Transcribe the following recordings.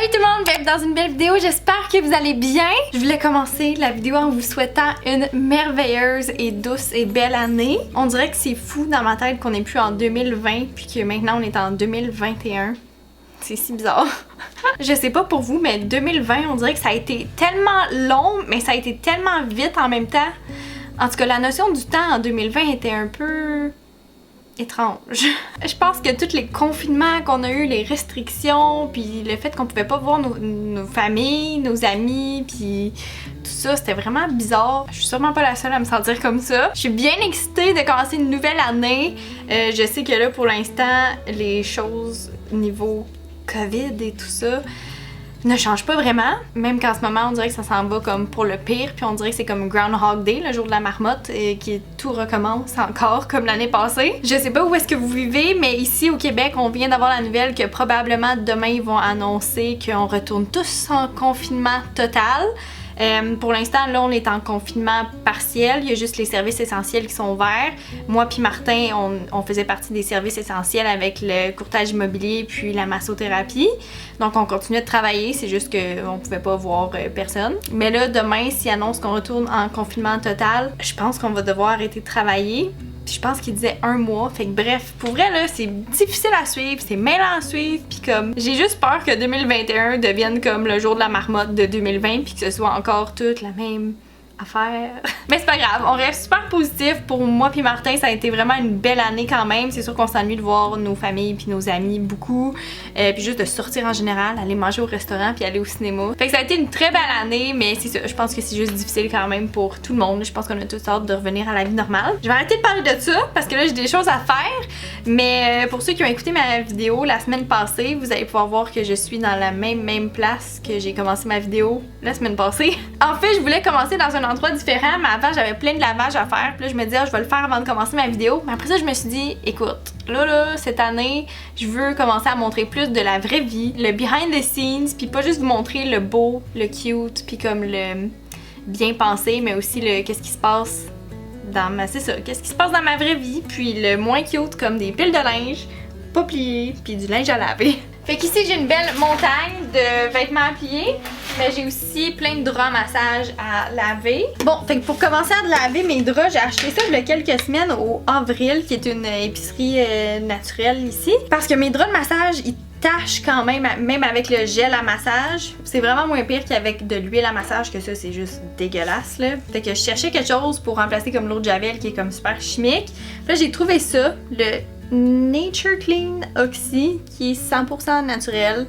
Salut tout le monde, bienvenue dans une belle vidéo, j'espère que vous allez bien. Je voulais commencer la vidéo en vous souhaitant une merveilleuse et douce et belle année. On dirait que c'est fou dans ma tête qu'on n'est plus en 2020 puis que maintenant on est en 2021. C'est si bizarre. Je sais pas pour vous, mais 2020, on dirait que ça a été tellement long, mais ça a été tellement vite en même temps. En tout cas, la notion du temps en 2020 était un peu étrange. Je pense que tous les confinements qu'on a eu, les restrictions, puis le fait qu'on pouvait pas voir nos familles, nos amis, puis tout ça, c'était vraiment bizarre. Je suis sûrement pas la seule à me sentir comme ça. Je suis bien excitée de commencer une nouvelle année. Je sais que là, pour l'instant, les choses niveau COVID et tout ça ne change pas vraiment, même qu'en ce moment on dirait que ça s'en va comme pour le pire, puis on dirait que c'est comme Groundhog Day, le jour de la marmotte, et qui tout recommence encore comme l'année passée. Je sais pas où est-ce que vous vivez, mais ici au Québec, on vient d'avoir la nouvelle que probablement demain ils vont annoncer qu'on retourne tous en confinement total. Pour l'instant, là, on est en confinement partiel. Il y a juste les services essentiels qui sont ouverts. Moi puis Martin, on faisait partie des services essentiels avec le courtage immobilier puis la massothérapie. Donc, on continuait de travailler. C'est juste qu'on pouvait pas voir personne. Mais là, demain, s'ils annoncent qu'on retourne en confinement total, je pense qu'on va devoir arrêter de travailler. Puis je pense qu'il disait 1 mois. Fait que bref, pour vrai là, c'est difficile à suivre, c'est mêlant à suivre. Puis comme, j'ai juste peur que 2021 devienne comme le jour de la marmotte de 2020 puis que ce soit encore toute la même affaire. Mais c'est pas grave, on reste super positif. Pour moi puis Martin, ça a été vraiment une belle année quand même. C'est sûr qu'on s'ennuie de voir nos familles puis nos amis beaucoup. Puis juste de sortir en général, aller manger au restaurant puis aller au cinéma. Fait que ça a été une très belle année, mais c'est ça, je pense que c'est juste difficile quand même pour tout le monde. Je pense qu'on a toutes hâte de revenir à la vie normale. Je vais arrêter de parler de ça parce que là j'ai des choses à faire. Mais pour ceux qui ont écouté ma vidéo la semaine passée, vous allez pouvoir voir que je suis dans la même place que j'ai commencé ma vidéo la semaine passée. En fait, je voulais commencer dans un endroit différent, mais avant j'avais plein de lavage à faire. Puis là je me disais je vais le faire avant de commencer ma vidéo. Mais après ça je me suis dit écoute, là cette année je veux commencer à montrer plus de la vraie vie, le behind the scenes, puis pas juste vous montrer le beau, le cute, puis comme le bien pensé, mais aussi le qu'est-ce qui se passe dans ma, c'est ça, qu'est-ce qui se passe dans ma vraie vie, puis le moins cute comme des piles de linge pas pliées, puis du linge à laver. Fait qu'ici j'ai une belle montagne de vêtements à plier, mais j'ai aussi plein de draps massage à laver. Bon, fait que pour commencer à laver mes draps, j'ai acheté ça il y a quelques semaines au Avril, qui est une épicerie naturelle ici. Parce que mes draps de massage, ils tâchent quand même, même avec le gel à massage. C'est vraiment moins pire qu'avec de l'huile à massage, que ça c'est juste dégueulasse là. Fait que je cherchais quelque chose pour remplacer comme l'eau de Javel qui est comme super chimique. Puis là j'ai trouvé ça, le Nature Clean Oxy, qui est 100% naturel,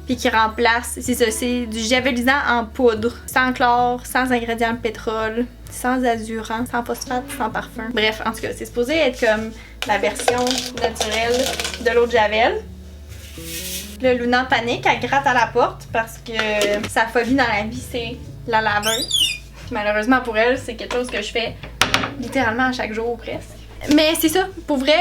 puis qui remplace, c'est ça, c'est du javelisant en poudre, sans chlore, sans ingrédients de pétrole, sans azurant, sans phosphate, sans parfum. Bref, en tout cas, c'est supposé être comme la version naturelle de l'eau de Javel. Le Luna panique, elle gratte à la porte parce que sa phobie dans la vie, c'est la laveuse. Malheureusement pour elle, c'est quelque chose que je fais littéralement à chaque jour presque. Mais c'est ça, pour vrai,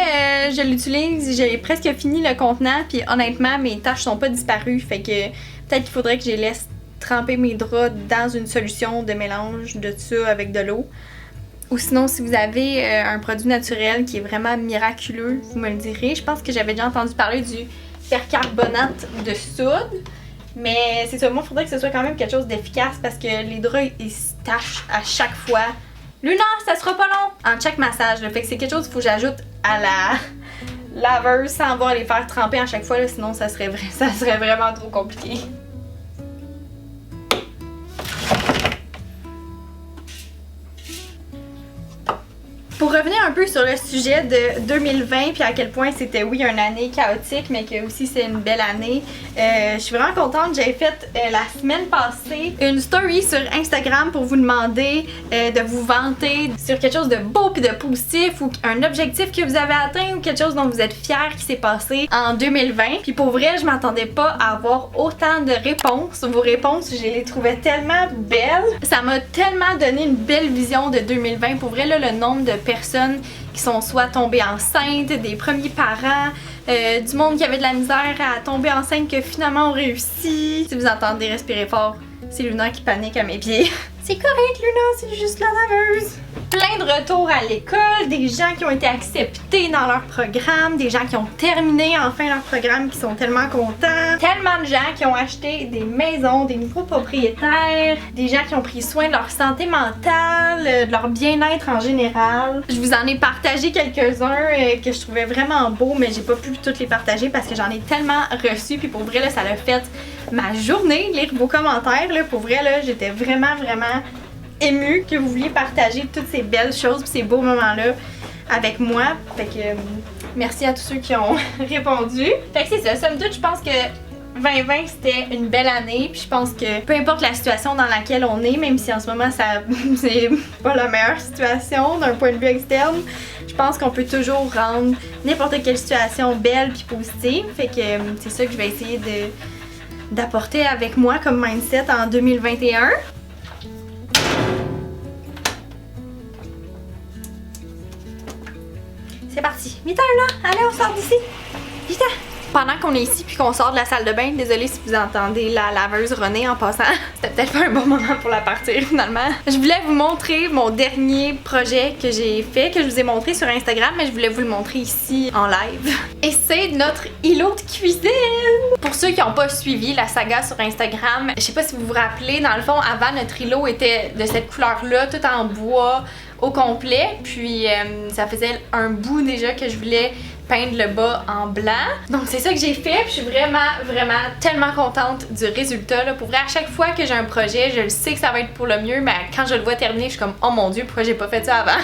je l'utilise, j'ai presque fini le contenant, puis honnêtement, mes taches sont pas disparues, fait que peut-être qu'il faudrait que je les laisse tremper mes draps dans une solution de mélange de ça avec de l'eau. Ou sinon, si vous avez un produit naturel qui est vraiment miraculeux, vous me le direz. Je pense que j'avais déjà entendu parler du percarbonate de soude, mais c'est ça, moi, il faudrait que ce soit quand même quelque chose d'efficace parce que les draps, ils se tachent à chaque fois. Luna, ça sera pas long! En chaque massage, là. Fait que c'est quelque chose qu'il faut que j'ajoute à la laveuse sans avoir à les faire tremper à chaque fois, là, sinon ça serait vraiment trop compliqué. Pour revenir un peu sur le sujet de 2020 puis à quel point c'était oui une année chaotique mais que aussi c'est une belle année, je suis vraiment contente. J'avais fait la semaine passée une story sur Instagram pour vous demander de vous vanter sur quelque chose de beau puis de positif ou un objectif que vous avez atteint ou quelque chose dont vous êtes fiers qui s'est passé en 2020. Puis pour vrai, je m'attendais pas à avoir autant de réponses. Vos réponses, je les trouvais tellement belles. Ça m'a tellement donné une belle vision de 2020. Pour vrai, là, le nombre de personnes qui sont soit tombées enceintes, des premiers parents, du monde qui avait de la misère à tomber enceinte que finalement ont réussi. Si vous entendez respirer fort, c'est Luna qui panique à mes pieds. C'est correct, Luna, c'est juste la laveuse. Plein de retours à l'école, des gens qui ont été acceptés dans leur programme, des gens qui ont terminé enfin leur programme qui sont tellement contents, tellement de gens qui ont acheté des maisons, des nouveaux propriétaires, des gens qui ont pris soin de leur santé mentale, de leur bien-être en général. Je vous en ai partagé quelques-uns que je trouvais vraiment beaux, mais j'ai pas pu toutes les partager parce que j'en ai tellement reçu, puis pour vrai là, ça a fait ma journée, lire vos commentaires là, pour vrai là, j'étais vraiment émue que vous vouliez partager toutes ces belles choses pis ces beaux moments-là avec moi. Fait que merci à tous ceux qui ont répondu. Fait que c'est ça, somme toute, je pense que 2020 c'était une belle année, puis je pense que peu importe la situation dans laquelle on est, même si en ce moment ça c'est pas la meilleure situation d'un point de vue externe, je pense qu'on peut toujours rendre n'importe quelle situation belle puis positive. Fait que c'est ça que je vais essayer d'apporter avec moi comme mindset en 2021. C'est parti. Vite là, allez on sort d'ici. Vite. Pendant qu'on est ici puis qu'on sort de la salle de bain, désolée si vous entendez la laveuse runner en passant. C'était peut-être pas un bon moment pour la partir finalement. Je voulais vous montrer mon dernier projet que j'ai fait, que je vous ai montré sur Instagram, mais je voulais vous le montrer ici en live. Et c'est notre îlot de cuisine! Pour ceux qui n'ont pas suivi la saga sur Instagram, je sais pas si vous vous rappelez, dans le fond, avant notre îlot était de cette couleur-là, tout en bois au complet, puis ça faisait un bout déjà que je voulais peindre le bas en blanc. Donc c'est ça que j'ai fait, puis je suis vraiment tellement contente du résultat là. Pour vrai, à chaque fois que j'ai un projet, je le sais que ça va être pour le mieux, mais quand je le vois terminer, je suis comme oh mon dieu, pourquoi j'ai pas fait ça avant?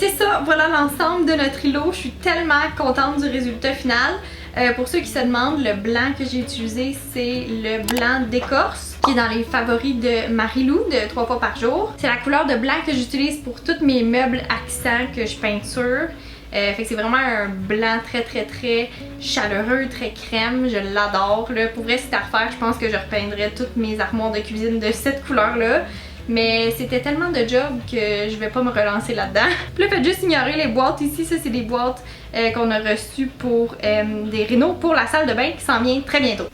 C'est ça, voilà l'ensemble de notre îlot. Je suis tellement contente du résultat final. Pour ceux qui se demandent, le blanc que j'ai utilisé, c'est le blanc d'écorce qui est dans les favoris de Marilou de 3 fois par jour. C'est la couleur de blanc que j'utilise pour tous mes meubles accents que je peinture. Fait que c'est vraiment un blanc très chaleureux, très crème, je l'adore. Pour vrai, si c'était à refaire, je pense que je repeindrais toutes mes armoires de cuisine de cette couleur-là. Mais c'était tellement de job que je vais pas me relancer là-dedans. Puis là, faites juste ignorer les boîtes ici. Ça, c'est des boîtes qu'on a reçues pour des rénaux pour la salle de bain qui s'en vient très bientôt.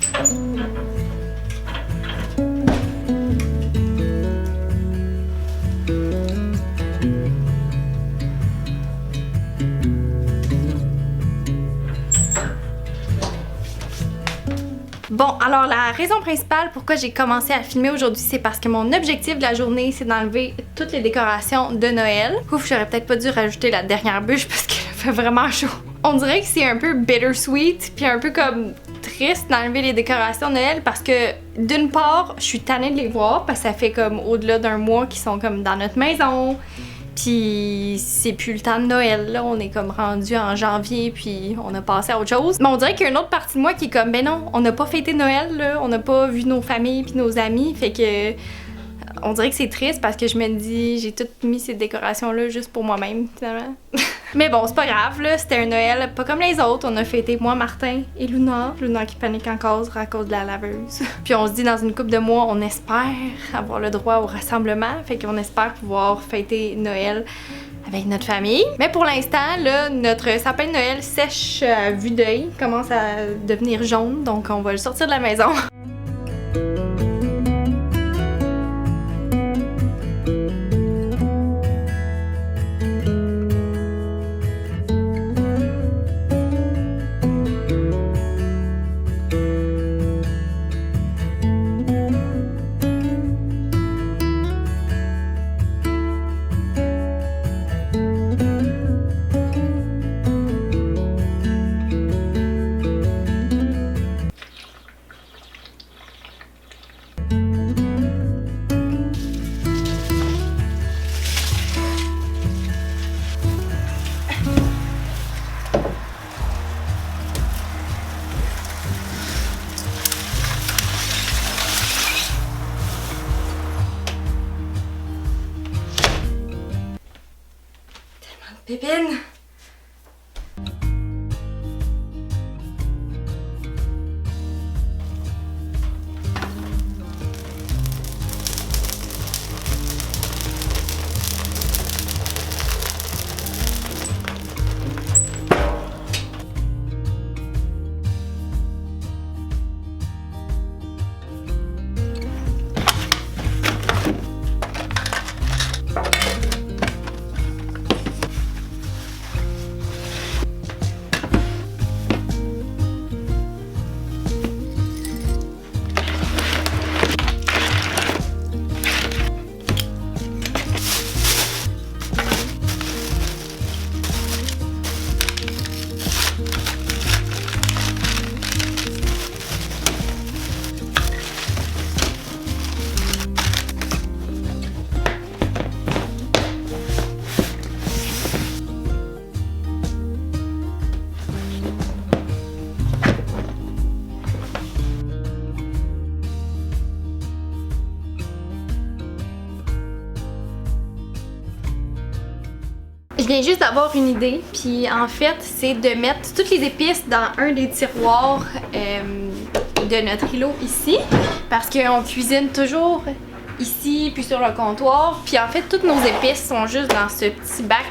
Bon, alors la raison principale pourquoi j'ai commencé à filmer aujourd'hui, c'est parce que mon objectif de la journée, c'est d'enlever toutes les décorations de Noël. Ouf, j'aurais peut-être pas dû rajouter la dernière bûche parce qu'elle fait vraiment chaud. On dirait que c'est un peu bittersweet, puis un peu comme triste d'enlever les décorations de Noël parce que d'une part, je suis tannée de les voir parce que ça fait comme au-delà d'un mois qu'ils sont comme dans notre maison. Puis c'est plus le temps de Noël, là, on est comme rendu en janvier puis on a passé à autre chose. Mais on dirait qu'il y a une autre partie de moi qui est comme, ben non, on n'a pas fêté Noël, là, on n'a pas vu nos familles puis nos amis, fait que on dirait que c'est triste parce que je me dis, j'ai tout mis ces décorations-là juste pour moi-même, finalement. Mais bon, c'est pas grave, là, c'était un Noël pas comme les autres. On a fêté moi, Martin et Luna. Luna qui panique encore à cause de la laveuse. Puis on se dit, dans une couple de mois, on espère avoir le droit au rassemblement. Fait qu'on espère pouvoir fêter Noël avec notre famille. Mais pour l'instant, là, notre sapin de Noël sèche à vue d'œil, commence à devenir jaune. Donc on va le sortir de la maison. Pépine! Je viens juste d'avoir une idée, puis en fait, c'est de mettre toutes les épices dans un des tiroirs de notre îlot ici, parce qu'on cuisine toujours ici, puis sur le comptoir, puis en fait, toutes nos épices sont juste dans ce petit bac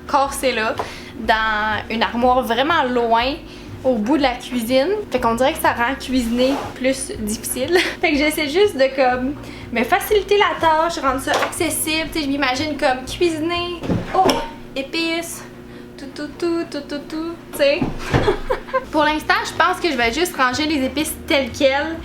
cassé là, dans une armoire vraiment loin, au bout de la cuisine. Fait qu'on dirait que ça rend cuisiner plus difficile. Fait que j'essaie juste de comme me faciliter la tâche, rendre ça accessible. Tu sais, je m'imagine comme cuisiner, oh, épices, tout, tu sais. Pour l'instant, je pense que je vais juste ranger les épices telles quelles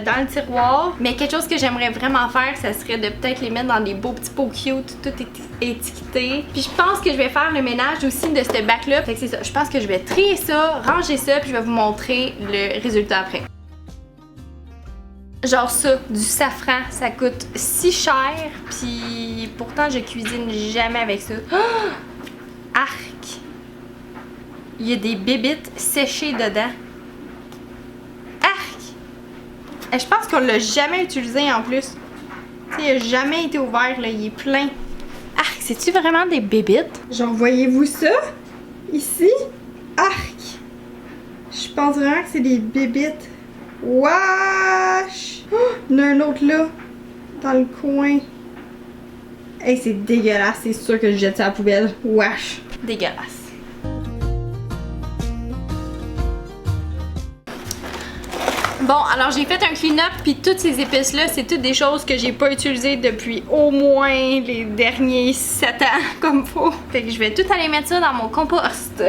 dans le tiroir. Mais quelque chose que j'aimerais vraiment faire, ça serait de peut-être les mettre dans des beaux petits pots cute, tout étiqueté. Puis je pense que je vais faire le ménage aussi de ce bac-là. Fait que c'est ça. Je pense que je vais trier ça, ranger ça, puis je vais vous montrer le résultat après. Genre ça, du safran, ça coûte si cher, puis pourtant je cuisine jamais avec ça. Oh! Arc! Il y a des bébites séchées dedans. Arc! Et je pense qu'on l'a jamais utilisé en plus. Tu sais, il a jamais été ouvert, là, il est plein. Arc, c'est-tu vraiment des bébites? Genre, voyez-vous ça? Ici? Arc! Je pense vraiment que c'est des bébites. Wesh! Oh, il y en a un autre là, dans le coin. Hey, c'est dégueulasse, c'est sûr que je jette ça à la poubelle. Wesh! Dégueulasse. Bon, alors j'ai fait un clean-up, puis toutes ces épices-là, c'est toutes des choses que j'ai pas utilisées depuis au moins les derniers 7 ans, comme faut. Fait que je vais tout aller mettre ça dans mon compost.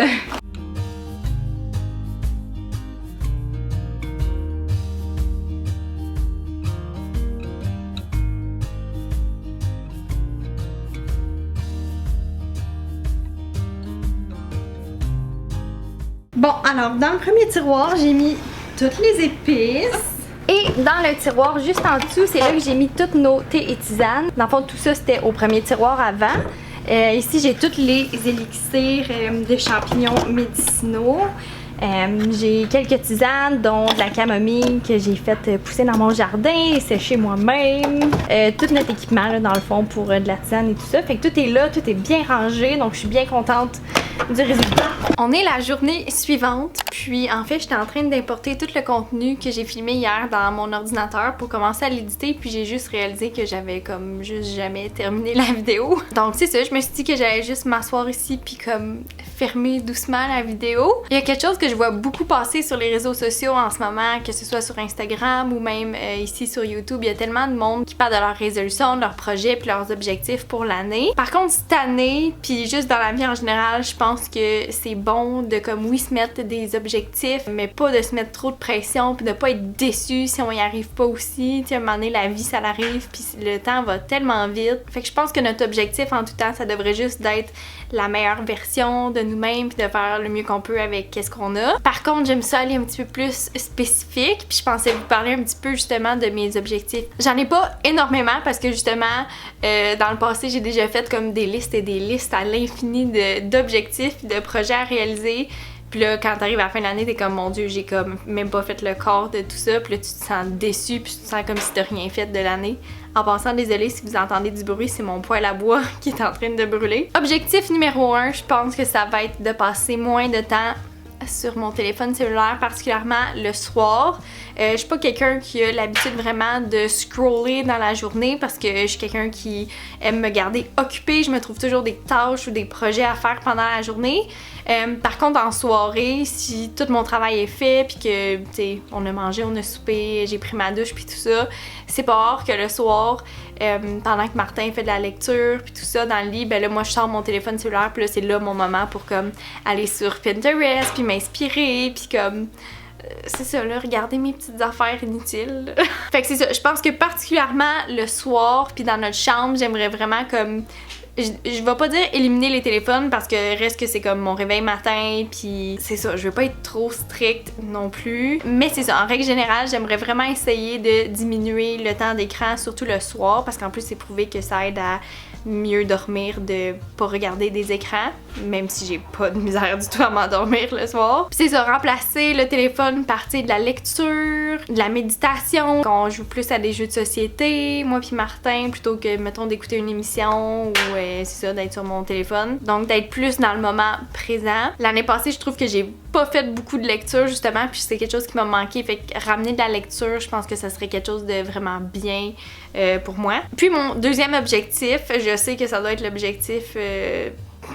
Bon, alors dans le premier tiroir, j'ai mis toutes les épices. Et dans le tiroir juste en dessous, c'est là que j'ai mis toutes nos thés et tisanes. Dans le fond, tout ça, c'était au premier tiroir avant. Ici, j'ai tous les élixirs de champignons médicinaux. J'ai quelques tisanes, dont de la camomille que j'ai fait pousser dans mon jardin et sécher moi-même. Tout notre équipement, là, dans le fond, pour de la tisane et tout ça. Fait que tout est là, tout est bien rangé, donc je suis bien contente du résultat. On est la journée suivante, puis en fait, j'étais en train d'importer tout le contenu que j'ai filmé hier dans mon ordinateur pour commencer à l'éditer, puis j'ai juste réalisé que j'avais comme juste jamais terminé la vidéo. Donc c'est ça, je me suis dit que j'allais juste m'asseoir ici puis comme fermer doucement la vidéo. Il y a quelque chose que je vois beaucoup passer sur les réseaux sociaux en ce moment, que ce soit sur Instagram ou même ici sur YouTube. Il y a tellement de monde qui parle de leurs résolutions, de leurs projets puis leurs objectifs pour l'année. Par contre, cette année, puis juste dans la vie en général, je pense que c'est bon de comme oui se mettre des objectifs, mais pas de se mettre trop de pression puis de pas être déçu si on y arrive pas aussi. Tu sais, à un moment donné, la vie ça l'arrive puis le temps va tellement vite. Fait que je pense que notre objectif en tout temps, ça devrait juste d'être la meilleure version de nous-mêmes puis de faire le mieux qu'on peut avec qu'est-ce qu'on a. Par contre, j'aime ça aller un petit peu plus spécifique, puis je pensais vous parler un petit peu justement de mes objectifs. J'en ai pas énormément parce que justement dans le passé, j'ai déjà fait comme des listes et des listes à l'infini d'objectifs, de projets à réaliser. Puis là, quand t'arrives à la fin de l'année, t'es comme, mon Dieu, j'ai comme même pas fait le quart de tout ça. Puis là, tu te sens déçu, puis tu te sens comme si t'as rien fait de l'année. En passant, désolée si vous entendez du bruit, c'est mon poêle à bois qui est en train de brûler. Objectif numéro 1, je pense que ça va être de passer moins de temps sur mon téléphone cellulaire, particulièrement le soir. Je suis pas quelqu'un qui a l'habitude vraiment de scroller dans la journée parce que je suis quelqu'un qui aime me garder occupée. Je me trouve toujours des tâches ou des projets à faire pendant la journée. Par contre, en soirée, si tout mon travail est fait puis que, tu sais, on a mangé, on a soupé, j'ai pris ma douche puis tout ça, c'est pas rare que le soir, pendant que Martin fait de la lecture puis tout ça dans le lit, ben là, moi, je sors mon téléphone cellulaire puis là, c'est là mon moment pour comme aller sur Pinterest puis m'inspirer puis comme... c'est ça, là, regarder mes petites affaires inutiles. Fait que c'est ça, je pense que particulièrement le soir puis dans notre chambre, j'aimerais vraiment comme... Je vais pas dire éliminer les téléphones parce que reste que c'est comme mon réveil matin puis c'est ça, je veux pas être trop stricte non plus. Mais c'est ça, en règle générale, j'aimerais vraiment essayer de diminuer le temps d'écran, surtout le soir, parce qu'en plus c'est prouvé que ça aide à mieux dormir de pas regarder des écrans, même si j'ai pas de misère du tout à m'endormir le soir. Puis c'est ça, remplacer le téléphone par de la lecture, de la méditation, qu'on joue plus à des jeux de société, moi puis Martin, plutôt que mettons d'écouter une émission ou c'est ça, d'être sur mon téléphone. Donc d'être plus dans le moment présent. L'année passée, je trouve que j'ai pas fait beaucoup de lecture justement, puis c'est quelque chose qui m'a manqué. Fait que ramener de la lecture, je pense que ça serait quelque chose de vraiment bien pour moi. Puis mon deuxième objectif, je sais que ça doit être l'objectif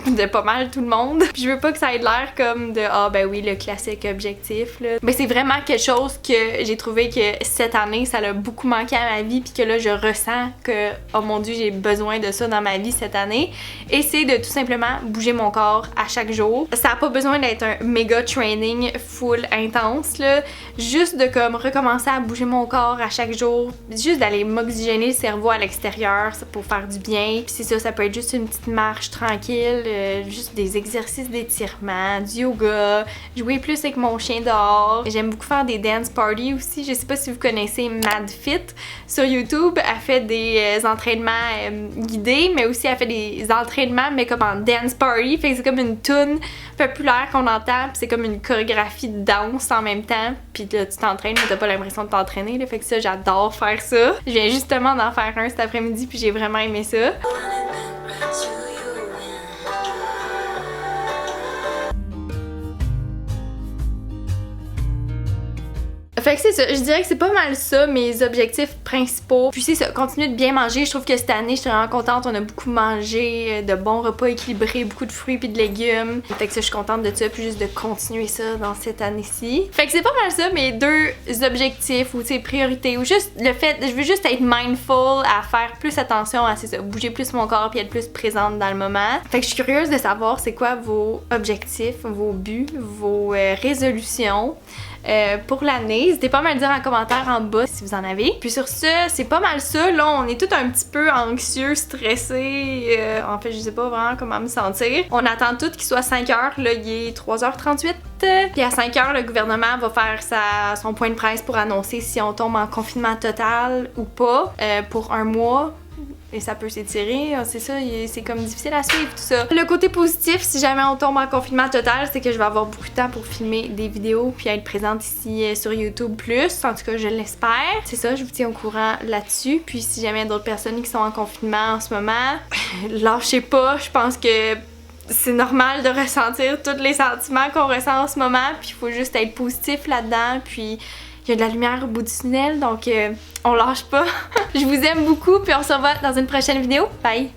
de pas mal tout le monde. Puis je veux pas que ça ait l'air comme de ben oui, le classique objectif là. Mais c'est vraiment quelque chose que j'ai trouvé que cette année ça l'a beaucoup manqué à ma vie, puis que là je ressens que oh mon dieu, j'ai besoin de ça dans ma vie cette année. Et c'est de tout simplement bouger mon corps à chaque jour. Ça a pas besoin d'être un méga training full intense là, juste de comme recommencer à bouger mon corps à chaque jour, juste d'aller m'oxygéner le cerveau à l'extérieur pour faire du bien. Puis c'est ça, ça peut être juste une petite marche tranquille, juste des exercices d'étirement, du yoga, jouer plus avec mon chien dehors. J'aime beaucoup faire des dance parties aussi. Je sais pas si vous connaissez MadFit sur YouTube. Elle fait des entraînements guidés, mais aussi elle fait des entraînements mais comme en dance party. Fait que c'est comme une tune populaire qu'on entend, puis c'est comme une chorégraphie de danse en même temps. Puis là tu t'entraînes mais t'as pas l'impression de t'entraîner là. Fait que ça, j'adore faire ça. Je viens justement d'en faire un cet après-midi puis j'ai vraiment aimé ça. Fait que c'est ça, je dirais que c'est pas mal ça mes objectifs principaux. Puis c'est ça, continuer de bien manger. Je trouve que cette année, je suis vraiment contente. On a beaucoup mangé de bons repas équilibrés, beaucoup de fruits puis de légumes. Fait que ça, je suis contente de ça, puis juste de continuer ça dans cette année-ci. Fait que c'est pas mal ça mes deux objectifs ou priorités, ou juste le fait, je veux juste être mindful à faire plus attention à, c'est ça, bouger plus mon corps puis être plus présente dans le moment. Fait que je suis curieuse de savoir c'est quoi vos objectifs, vos buts, vos résolutions. Pour l'année. N'hésitez pas à me le dire en commentaire en bas si vous en avez. Puis sur ce, c'est pas mal ça. Là, on est tous un petit peu anxieux, stressés. En fait, je sais pas vraiment comment me sentir. On attend tous qu'il soit 5 heures. Là, il est 3h38. Puis à 5 heures, le gouvernement va faire son point de presse pour annoncer si on tombe en confinement total ou pas pour un mois. Et ça peut s'étirer, c'est ça, c'est comme difficile à suivre tout ça. Le côté positif, si jamais on tombe en confinement total, c'est que je vais avoir beaucoup de temps pour filmer des vidéos puis être présente ici sur YouTube plus. En tout cas, je l'espère. C'est ça, je vous tiens au courant là-dessus. Puis si jamais il y a d'autres personnes qui sont en confinement en ce moment, lâchez pas, je pense que c'est normal de ressentir tous les sentiments qu'on ressent en ce moment, puis il faut juste être positif là-dedans, puis il y a de la lumière au bout du tunnel, donc on lâche pas. Je vous aime beaucoup, puis on se revoit dans une prochaine vidéo. Bye!